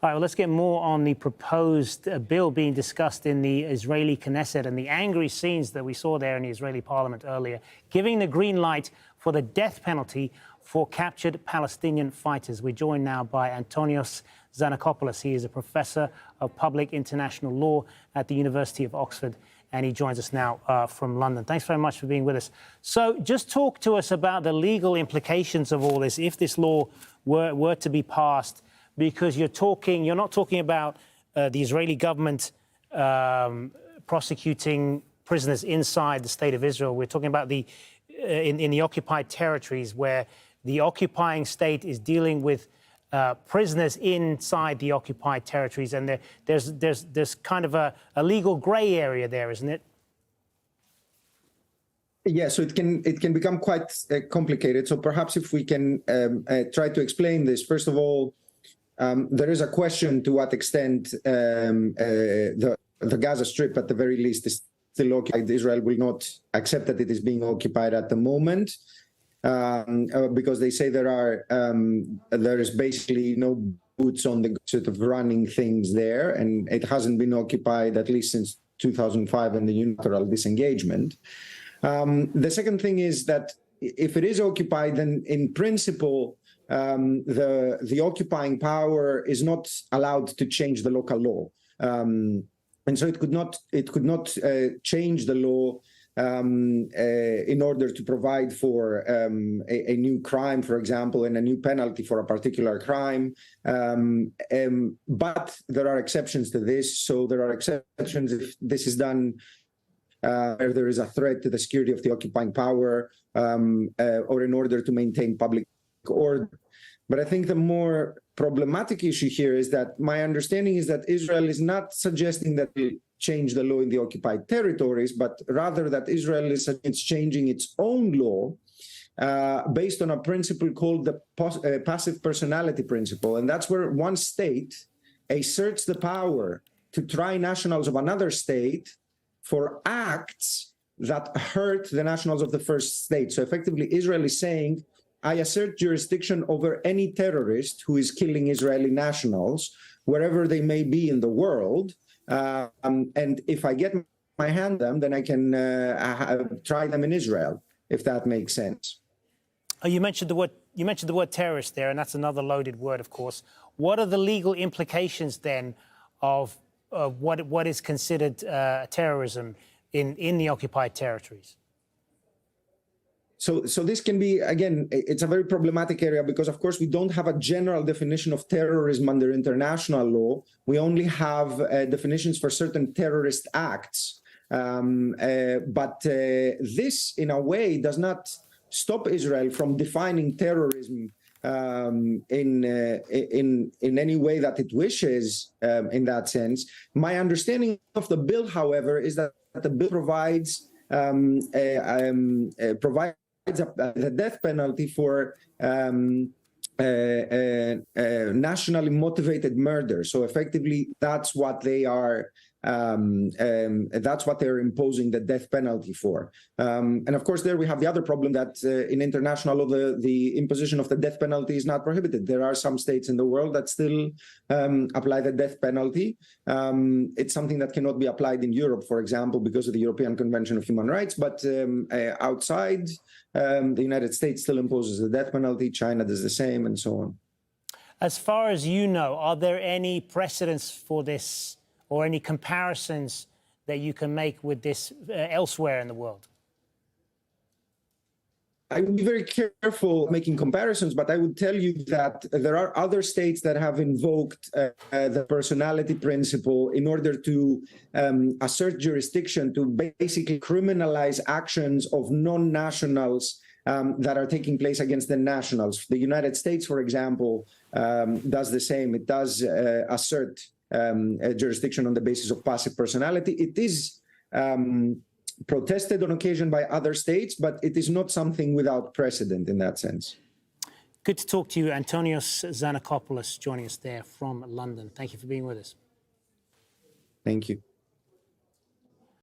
All right, well, let's get more on the proposed bill being discussed in the Israeli Knesset and the angry scenes that we saw there in the Israeli parliament earlier, giving the green light for the death penalty for captured Palestinian fighters. We're joined now by Antonios Zanakopoulos. He is a professor of public international law at the University of Oxford, and he joins us now from London. Thanks very much for being with us. So just talk to us about the legal implications of all this if this law were to be passed, because you're not talking about the Israeli government prosecuting prisoners inside the state of Israel. We're talking about in the occupied territories, where the occupying state is dealing with prisoners inside the occupied territories, and there's kind of a legal grey area there, isn't it? Yeah, so it can become quite complicated. So perhaps if we can try to explain this. First of all, there is a question to what extent the Gaza Strip, at the very least, is still occupied. Israel will not accept that it is being occupied at the moment, because they say there is basically no boots on the sort of running things there, and it hasn't been occupied at least since 2005 and the unilateral disengagement. The second thing is that if it is occupied, then in principle, the occupying power is not allowed to change the local law, and so it could not change the law in order to provide for a new crime, for example, and a new penalty for a particular crime. But there are exceptions to this. So there are exceptions if this is done where there is a threat to the security of the occupying power, or in order to maintain public order. But I think the more problematic issue here is that my understanding is that Israel is not suggesting that it change the law in the occupied territories, but rather that Israel is changing its own law based on a principle called the passive personality principle. And that's where one state asserts the power to try nationals of another state for acts that hurt the nationals of the first state. So effectively, Israel is saying, I assert jurisdiction over any terrorist who is killing Israeli nationals, wherever they may be in the world. And if I get my hand on them, then I can try them in Israel, if that makes sense. You mentioned the word terrorist there, and that's another loaded word, of course. What are the legal implications then of what is considered terrorism in the occupied territories? So this can be, again, it's a very problematic area because, of course, we don't have a general definition of terrorism under international law. We only have definitions for certain terrorist acts. But this, in a way, does not stop Israel from defining terrorism in any way that it wishes, in that sense. My understanding of the bill, however, is that the bill provides the death penalty for nationally motivated murder. So effectively, that's what they are. That's what they're imposing the death penalty for. And of course, there we have the other problem that in international law, the imposition of the death penalty is not prohibited. There are some states in the world that still apply the death penalty. It's something that cannot be applied in Europe, for example, because of the European Convention of Human Rights. But outside, the United States still imposes the death penalty. China does the same, and so on. As far as you know, are there any precedents for this, or any comparisons that you can make with this elsewhere in the world? I would be very careful making comparisons, but I would tell you that there are other states that have invoked the personality principle in order to assert jurisdiction to basically criminalize actions of non-nationals that are taking place against the nationals. The United States, for example, does the same. It does assert a jurisdiction on the basis of passive personality. It is protested on occasion by other states, but it is not something without precedent in that sense. Good to talk to you, Antonios Zanakopoulos, joining us there from London. Thank you for being with us. Thank you.